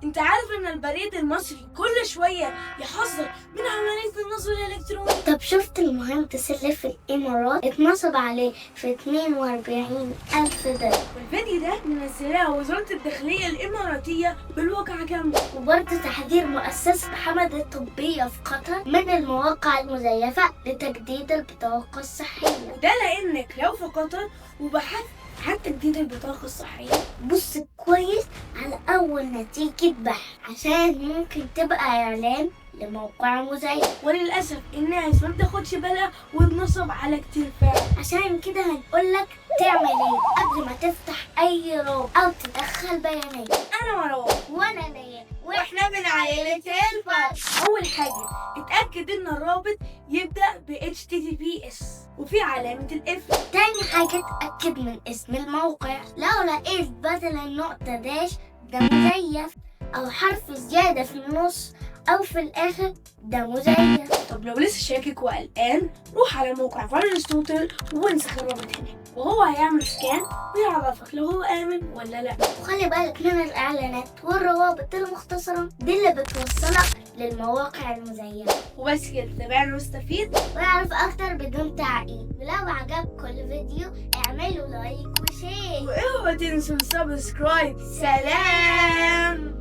انت عارف ان البريد المصري كل شوية يحذر من عملية النصب الالكتروني؟ طب شفت المهندس اللي في الإمارات اتنصب عليه في 42,000 دولار؟ والفيديو ده منزلاه وزارة الداخلية الإماراتية بالواقع كامل. وبرضه تحذير مؤسسة حمد الطبية في قطر من المواقع المزيفة لتجديد البطاقة الصحية. وده لأنك لو في قطر وبحثت عن تجديد البطاقة الصحية، بص كويس على أول نتيجة بحث عشان ممكن تبقى إعلان لموقع مزيف. وللأسف الناس ما بتاخدش بالها وبنصب على كتير فعلا. عشان كده هنقولك تعمل ايه قبل ما تفتح أي رابط أو تدخل بيانات. أنا مروان وأنا ليا واحنا من عائلة الفرق. أول حاجة اتأكد إن الرابط يبدأ ب HTTPS وفي علامة القفل. تاني حاجة اتأكد من اسم الموقع، لو لقيت بدل النقطة داش ده مزيف أو حرف زيادة في النص أو في الآخر ده مزيف. طب لو لسه شاكك وقلقان روح على موقع فيروس توتال وانسخ الرابط هناك وهو هيعمل سكان ويعرفك لو هو آمن ولا لأ. وخلي بالك من الإعلانات والروابط المختصرة دي اللي بتوصلك للمواقع المزيفة. وبس كده، تابعنا واستفيد واعرف أكتر بدون تعقيد. ولو عجبكم الفيديو اعملوا لايك وشير واوعوا تنسوا السبسكرايب. سلام.